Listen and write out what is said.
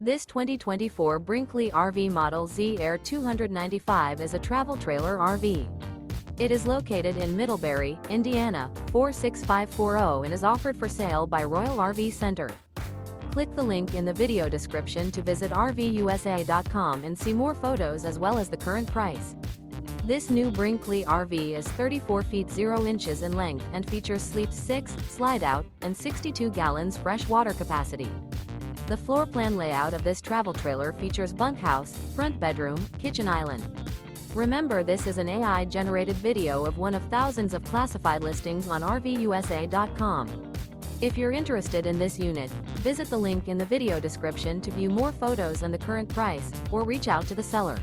This 2024 Brinkley RV Model Z Air 295 is a travel trailer RV. It is located in Middlebury, Indiana, 46540 and is offered for sale by Royal RV Center. Click the link in the video description to visit RVUSA.com and see more photos as well as the current price. This new Brinkley RV is 34 feet 0 inches in length and features Sleep 6, Slideout, and 62 gallons fresh water capacity. The floor plan layout of this travel trailer features bunkhouse, front bedroom, kitchen island. Remember, this is an AI-generated video of one of thousands of classified listings on RVUSA.com. If you're interested in this unit, visit the link in the video description to view more photos and the current price, or reach out to the seller.